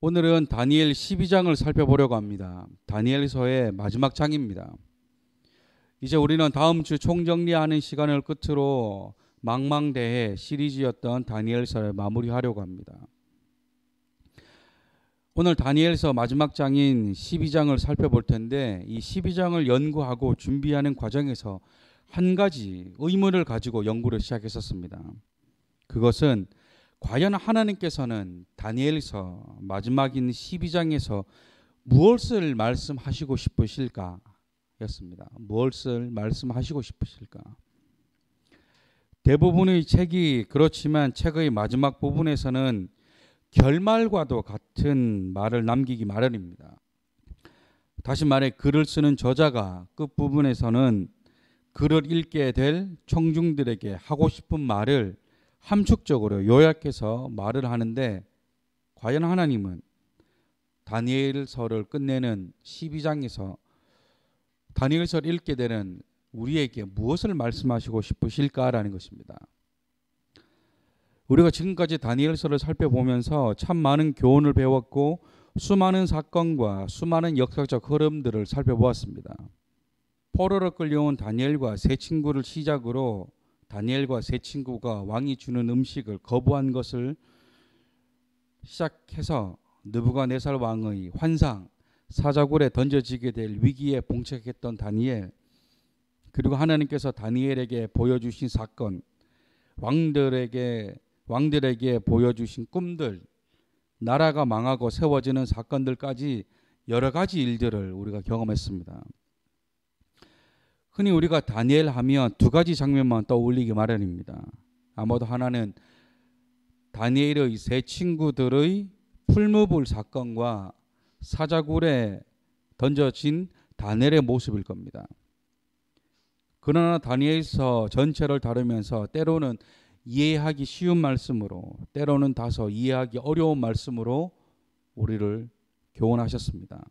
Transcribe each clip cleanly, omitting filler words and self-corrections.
오늘은 다니엘 12장을 살펴보려고 합니다. 다니엘서의 마지막 장입니다. 이제 우리는 다음 주 총정리하는 시간을 끝으로 망망대해 시리즈였던 다니엘서를 마무리하려고 합니다. 오늘 다니엘서 마지막 장인 12장을 살펴볼 텐데, 이 12장을 연구하고 준비하는 과정에서 한 가지 의문을 가지고 연구를 시작했었습니다. 그것은 과연 하나님께서는 다니엘서 마지막인 12장에서 무엇을 말씀하시고 싶으실까 였습니다. 무엇을 말씀하시고 싶으실까. 대부분의 책이 그렇지만 책의 마지막 부분에서는 결말과도 같은 말을 남기기 마련입니다. 다시 말해 글을 쓰는 저자가 끝부분에서는 글을 읽게 될 청중들에게 하고 싶은 말을 함축적으로 요약해서 말을 하는데, 과연 하나님은 다니엘서를 끝내는 12장에서 다니엘서를 읽게 되는 우리에게 무엇을 말씀하시고 싶으실까라는 것입니다. 우리가 지금까지 다니엘서를 살펴보면서 참 많은 교훈을 배웠고 수많은 사건과 수많은 역사적 흐름들을 살펴보았습니다. 포로로 끌려온 다니엘과 세 친구를 시작으로 다니엘과 세 친구가 왕이 주는 음식을 거부한 것을 시작해서 느부갓네살 왕의 환상, 사자굴에 던져지게 될 위기에 봉착했던 다니엘, 그리고 하나님께서 다니엘에게 보여주신 사건, 왕들에게 보여주신 꿈들, 나라가 망하고 세워지는 사건들까지 여러 가지 일들을 우리가 경험했습니다. 흔히 우리가 다니엘 하면 두 가지 장면만 떠올리기 마련입니다. 아마도 하나는 다니엘의 세 친구들의 풀무불 사건과 사자굴에 던져진 다니엘의 모습일 겁니다. 그러나 다니엘서 전체를 다루면서 때로는 이해하기 쉬운 말씀으로, 때로는 다소 이해하기 어려운 말씀으로 우리를 교훈하셨습니다.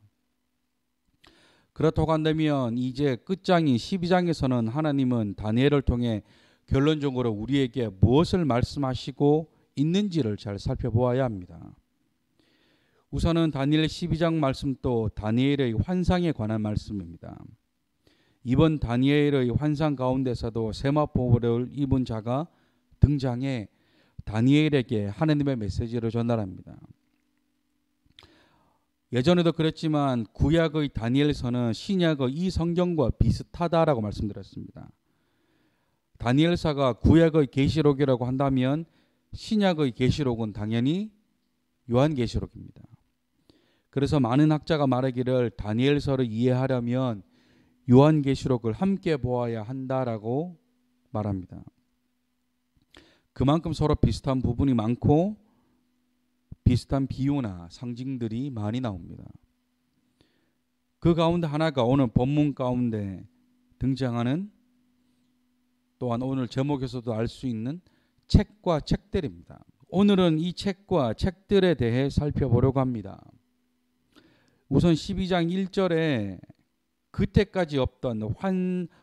그렇다고 한다면 이제 끝장인 12장에서는 하나님은 다니엘을 통해 결론적으로 우리에게 무엇을 말씀하시고 있는지를 잘 살펴보아야 합니다. 우선은 다니엘 12장 말씀도 다니엘의 환상에 관한 말씀입니다. 이번 다니엘의 환상 가운데서도 세마포를 입은 자가 등장해 다니엘에게 하나님의 메시지를 전달합니다. 예전에도 그랬지만 구약의 다니엘서는 신약의 이 성경과 비슷하다라고 말씀드렸습니다. 다니엘서가 구약의 계시록이라고 한다면 신약의 계시록은 당연히 요한계시록입니다. 그래서 많은 학자가 말하기를 다니엘서를 이해하려면 요한계시록을 함께 보아야 한다라고 말합니다. 그만큼 서로 비슷한 부분이 많고 비슷한 비유나 상징들이 많이 나옵니다. 그 가운데 하나가 오늘 본문 가운데 등장하는, 또한 오늘 제목에서도 알 수 있는 책과 책들입니다. 오늘은 이 책과 책들에 대해 살펴보려고 합니다. 우선 12장 1절에 그때까지 없던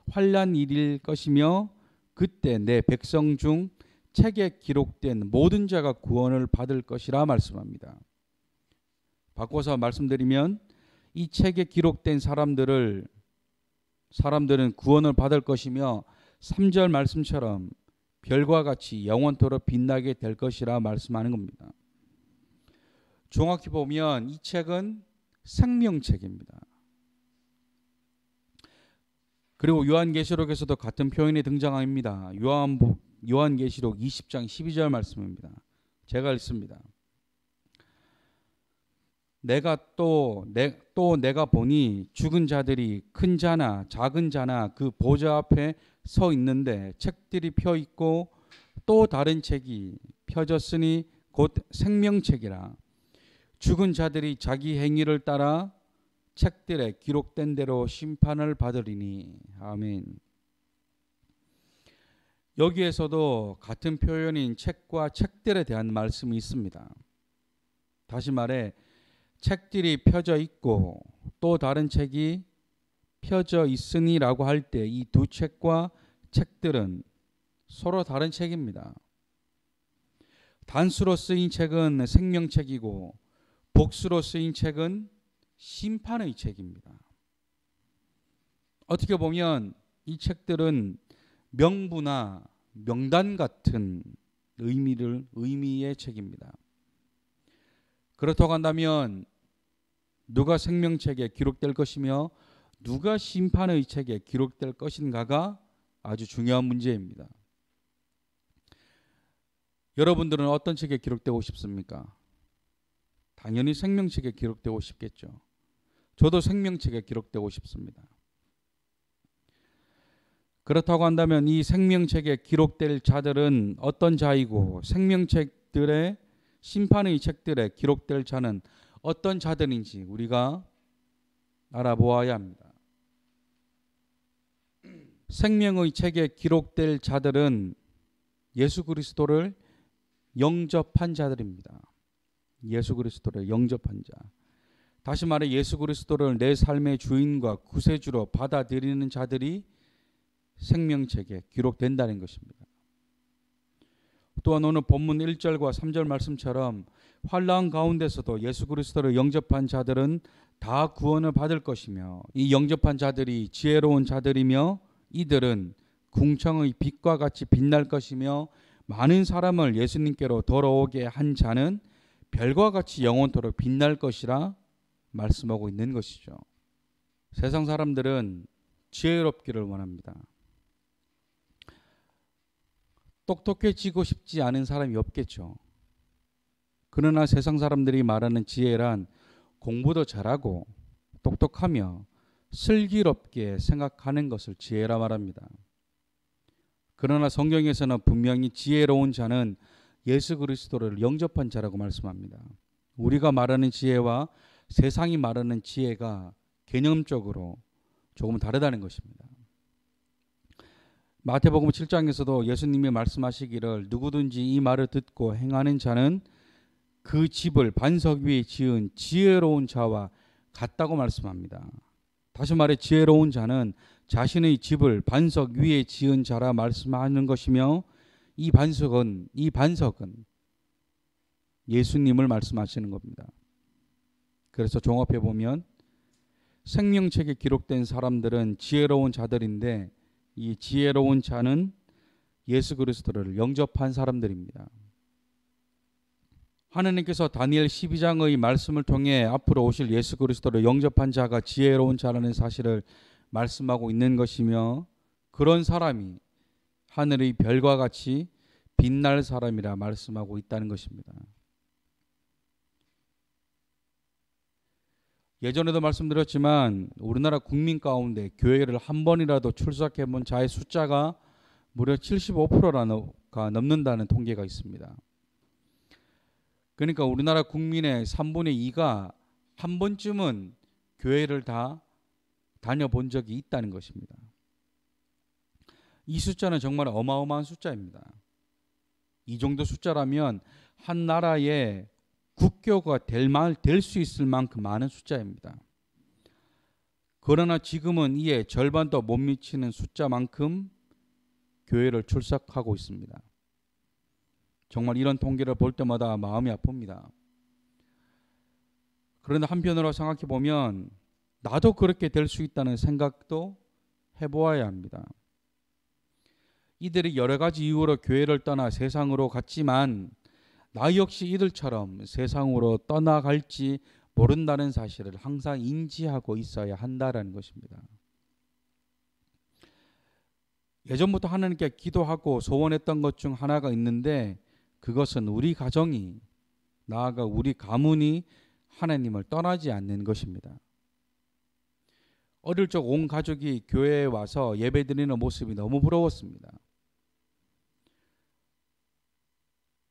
환난 일일 것이며 그때 내 백성 중 책에 기록된 모든 자가 구원을 받을 것이라 말씀합니다. 바꿔서 말씀드리면 이 책에 기록된 사람들은 구원을 받을 것이며 3절 말씀처럼 별과 같이 영원토록 빛나게 될 것이라 말씀하는 겁니다. 정확히 보면 이 책은 생명책입니다. 그리고 요한계시록에서도 같은 표현이 등장합니다. 요한계시록 20장 12절 말씀입니다. 제가 읽습니다. 내가 보니 죽은 자들이 큰 자나 작은 자나 그 보좌 앞에 서 있는데 책들이 펴 있고 또 다른 책이 펴졌으니 곧 생명책이라. 죽은 자들이 자기 행위를 따라 책들에 기록된 대로 심판을 받으리니. 아멘. 여기에서도 같은 표현인 책과 책들에 대한 말씀이 있습니다. 다시 말해 책들이 펴져 있고 또 다른 책이 펴져 있으니라고 할 때 이 두 책과 책들은 서로 다른 책입니다. 단수로 쓰인 책은 생명책이고 복수로 쓰인 책은 심판의 책입니다. 어떻게 보면 이 책들은 명부나 명단 같은 의미의 책입니다. 그렇다고 한다면 누가 생명책에 기록될 것이며 누가 심판의 책에 기록될 것인가가 아주 중요한 문제입니다. 여러분들은 어떤 책에 기록되고 싶습니까? 당연히 생명책에 기록되고 싶겠죠. 저도 생명책에 기록되고 싶습니다. 그렇다고 한다면 이 생명책에 기록될 자들은 어떤 자이고 생명책들의 심판의 책들에 기록될 자는 어떤 자들인지 우리가 알아보아야 합니다. 생명의 책에 기록될 자들은 예수 그리스도를 영접한 자들입니다. 예수 그리스도를 영접한 자. 다시 말해 예수 그리스도를 내 삶의 주인과 구세주로 받아들이는 자들이 생명책에 기록된다는 것입니다. 또한 오늘 본문 1절과 3절 말씀처럼 환난 가운데서도 예수 그리스도를 영접한 자들은 다 구원을 받을 것이며 이 영접한 자들이 지혜로운 자들이며 이들은 궁창의 빛과 같이 빛날 것이며 많은 사람을 예수님께로 돌아오게 한 자는 별과 같이 영원토록 빛날 것이라 말씀하고 있는 것이죠. 세상 사람들은 지혜롭기를 원합니다. 똑똑해지고 싶지 않은 사람이 없겠죠. 그러나 세상 사람들이 말하는 지혜란 공부도 잘하고 똑똑하며 슬기롭게 생각하는 것을 지혜라 말합니다. 그러나 성경에서는 분명히 지혜로운 자는 예수 그리스도를 영접한 자라고 말씀합니다. 우리가 말하는 지혜와 세상이 말하는 지혜가 개념적으로 조금 다르다는 것입니다. 마태복음 7장에서도 예수님이 말씀하시기를 누구든지 이 말을 듣고 행하는 자는 그 집을 반석 위에 지은 지혜로운 자와 같다고 말씀합니다. 다시 말해 지혜로운 자는 자신의 집을 반석 위에 지은 자라 말씀하는 것이며 이 반석은 예수님을 말씀하시는 겁니다. 그래서 종합해 보면 생명책에 기록된 사람들은 지혜로운 자들인데 이 지혜로운 자는 예수 그리스도를 영접한 사람들입니다. 하나님께서 다니엘 12장의 말씀을 통해 앞으로 오실 예수 그리스도를 영접한 자가 지혜로운 자라는 사실을 말씀하고 있는 것이며 그런 사람이 하늘의 별과 같이 빛날 사람이라 말씀하고 있다는 것입니다. 예전에도 말씀드렸지만 우리나라 국민 가운데 교회를 한 번이라도 출석해 본 자의 숫자가 무려 75%가 넘는다는 통계가 있습니다. 그러니까 우리나라 국민의 3분의 2가 한 번쯤은 교회를 다 다녀본 적이 있다는 것입니다. 이 숫자는 정말 어마어마한 숫자입니다. 이 정도 숫자라면 한 나라의 국교가 될 수 있을 만큼 많은 숫자입니다. 그러나 지금은 이에 절반도 못 미치는 숫자만큼 교회를 출석하고 있습니다. 정말 이런 통계를 볼 때마다 마음이 아픕니다. 그런데 한편으로 생각해 보면 나도 그렇게 될 수 있다는 생각도 해보아야 합니다. 이들이 여러 가지 이유로 교회를 떠나 세상으로 갔지만 나 역시 이들처럼 세상으로 떠나갈지 모른다는 사실을 항상 인지하고 있어야 한다는 것입니다. 예전부터 하나님께 기도하고 소원했던 것 중 하나가 있는데 그것은 우리 가정이 나아가 우리 가문이 하나님을 떠나지 않는 것입니다. 어릴 적 온 가족이 교회에 와서 예배드리는 모습이 너무 부러웠습니다.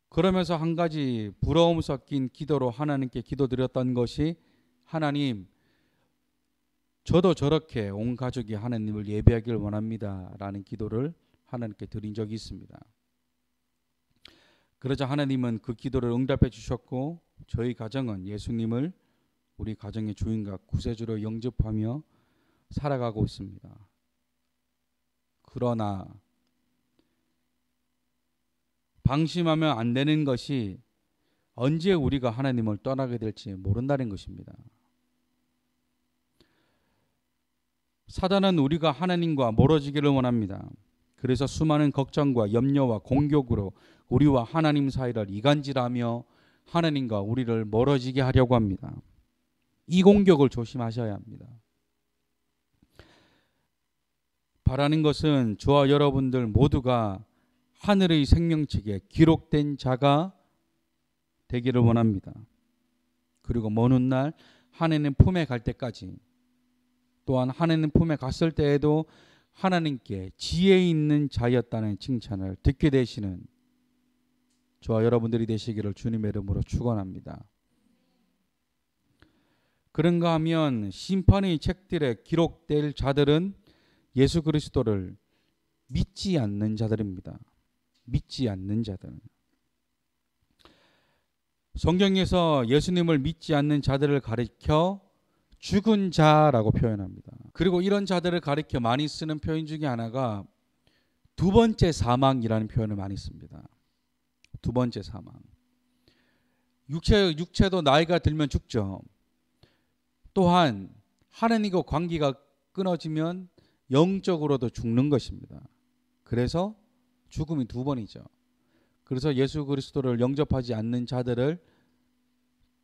그러면서 한 가지 부러움 섞인 기도로 하나님께 기도드렸던 것이 하나님, 저도 저렇게 온 가족이 하나님을 예배하길 원합니다 라는 기도를 하나님께 드린 적이 있습니다. 그러자 하나님은 그 기도를 응답해 주셨고 저희 가정은 예수님을 우리 가정의 주인과 구세주로 영접하며 살아가고 있습니다. 그러나 방심하면 안 되는 것이 언제 우리가 하나님을 떠나게 될지 모른다는 것입니다. 사단은 우리가 하나님과 멀어지기를 원합니다. 그래서 수많은 걱정과 염려와 공격으로 우리와 하나님 사이를 이간질하며 하나님과 우리를 멀어지게 하려고 합니다. 이 공격을 조심하셔야 합니다. 바라는 것은 저와 여러분들 모두가 하늘의 생명책에 기록된 자가 되기를 원합니다. 그리고 먼 훗날 하나님 품에 갈 때까지, 또한 하나님 품에 갔을 때에도 하나님께 지혜 있는 자였다는 칭찬을 듣게 되시는 저와 여러분들이 되시기를 주님의 이름으로 축원합니다. 그런가 하면 심판의 책들에 기록될 자들은 예수 그리스도를 믿지 않는 자들입니다. 믿지 않는 자들. 성경에서 예수님을 믿지 않는 자들을 가리켜 죽은 자라고 표현합니다. 그리고 이런 자들을 가리켜 많이 쓰는 표현 중에 하나가 두 번째 사망이라는 표현을 많이 씁니다. 두 번째 사망. 육체도 나이가 들면 죽죠. 또한 하나님과 관계가 끊어지면 영적으로도 죽는 것입니다. 그래서 죽음이 두 번이죠. 그래서 예수 그리스도를 영접하지 않는 자들을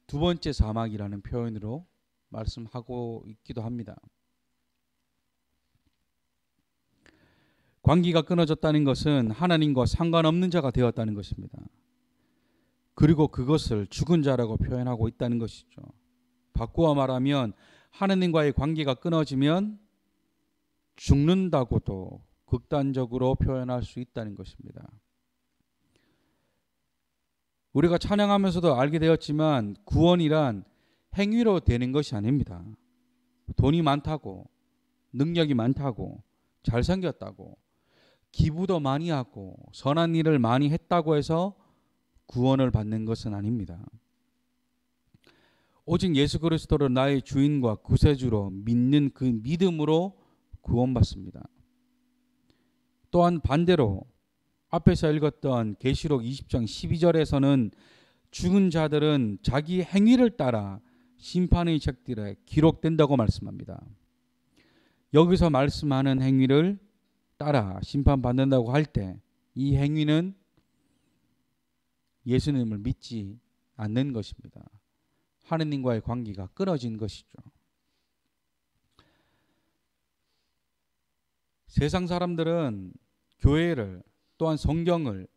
두 번째 사망이라는 표현으로 말씀하고 있기도 합니다. 관계가 끊어졌다는 것은 하나님과 상관없는 자가 되었다는 것입니다. 그리고 그것을 죽은 자라고 표현하고 있다는 것이죠. 바꾸어 말하면 하나님과의 관계가 끊어지면 죽는다고도 극단적으로 표현할 수 있다는 것입니다. 우리가 찬양하면서도 알게 되었지만 구원이란 행위로 되는 것이 아닙니다. 돈이 많다고, 능력이 많다고, 잘생겼다고, 기부도 많이 하고 선한 일을 많이 했다고 해서 구원을 받는 것은 아닙니다. 오직 예수 그리스도를 나의 주인과 구세주로 믿는 그 믿음으로 구원받습니다. 또한 반대로 앞에서 읽었던 계시록 20장 12절에서는 죽은 자들은 자기 행위를 따라 심판의 책들에 기록된다고 말씀합니다. 여기서 말씀하는 행위를 따라 심판받는다고 할 때 이 행위는 예수님을 믿지 않는 것입니다. 하느님과의 관계가 끊어진 것이죠. 세상 사람들은 교회를 또한 성경을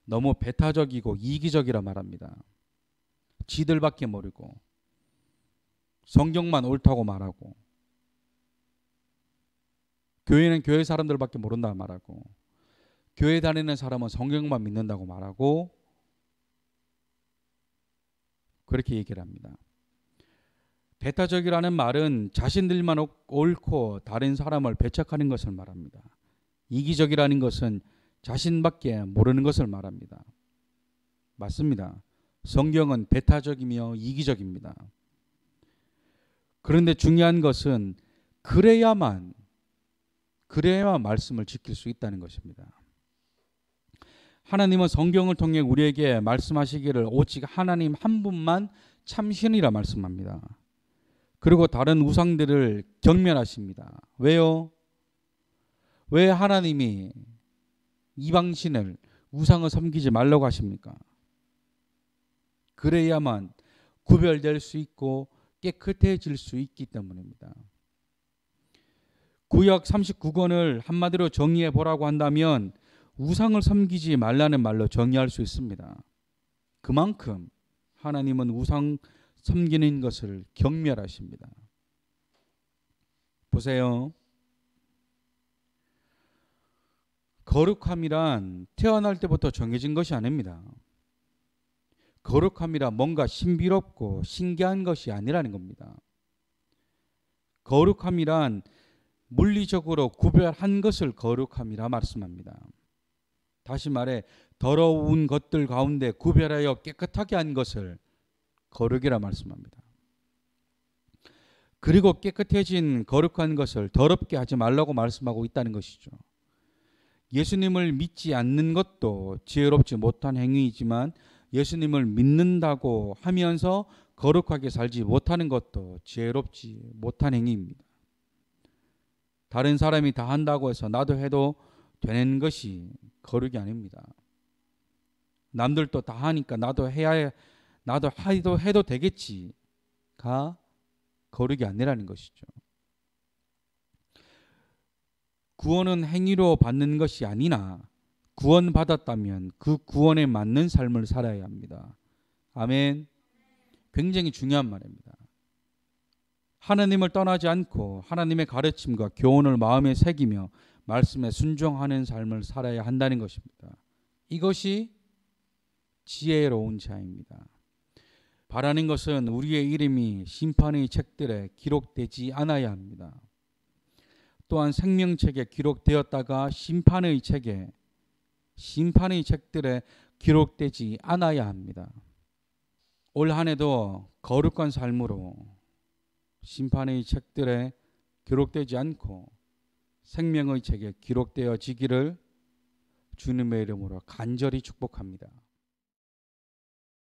너무 배타적이고 이기적이라 말합니다. 지들밖에 모르고 성경만 옳다고 말하고 교회는 교회 사람들밖에 모른다고 말하고 교회 다니는 사람은 성경만 믿는다고 말하고 그렇게 얘기를 합니다. 배타적이라는 말은 자신들만 옳고 다른 사람을 배척하는 것을 말합니다. 이기적이라는 것은 자신밖에 모르는 것을 말합니다. 맞습니다. 성경은 배타적이며 이기적입니다. 그런데 중요한 것은 그래야만 말씀을 지킬 수 있다는 것입니다. 하나님은 성경을 통해 우리에게 말씀하시기를 오직 하나님 한 분만 참신이라 말씀합니다. 그리고 다른 우상들을 경멸하십니다. 왜요? 왜 하나님이 이방신을 우상을 섬기지 말라고 하십니까? 그래야만 구별될 수 있고 깨끗해질 수 있기 때문입니다. 구약 39권을 한마디로 정의해 보라고 한다면 우상을 섬기지 말라는 말로 정의할 수 있습니다. 그만큼 하나님은 우상 섬기는 것을 경멸하십니다. 보세요. 거룩함이란 태어날 때부터 정해진 것이 아닙니다. 거룩함이란 뭔가 신비롭고 신기한 것이 아니라는 겁니다. 거룩함이란 물리적으로 구별한 것을 거룩함이라 말씀합니다. 다시 말해 더러운 것들 가운데 구별하여 깨끗하게 한 것을 거룩이라 말씀합니다. 그리고 깨끗해진 거룩한 것을 더럽게 하지 말라고 말씀하고 있다는 것이죠. 예수님을 믿지 않는 것도 지혜롭지 못한 행위이지만 예수님을 믿는다고 하면서 거룩하게 살지 못하는 것도 지혜롭지 못한 행위입니다. 다른 사람이 다 한다고 해서 나도 해도 되는 것이 거룩이 아닙니다. 남들도 다 하니까 나도 해도 되겠지가 거룩이 아니라는 것이죠. 구원은 행위로 받는 것이 아니나 구원받았다면 그 구원에 맞는 삶을 살아야 합니다. 아멘. 굉장히 중요한 말입니다. 하나님을 떠나지 않고 하나님의 가르침과 교훈을 마음에 새기며 말씀에 순종하는 삶을 살아야 한다는 것입니다. 이것이 지혜로운 자입니다. 바라는 것은 우리의 이름이 심판의 책들에 기록되지 않아야 합니다. 또한 생명책에 기록되었다가 심판의 책들에 기록되지 않아야 합니다. 올 한 해도 거룩한 삶으로 심판의 책들에 기록되지 않고 생명의 책에 기록되어지기를 주님의 이름으로 간절히 축복합니다.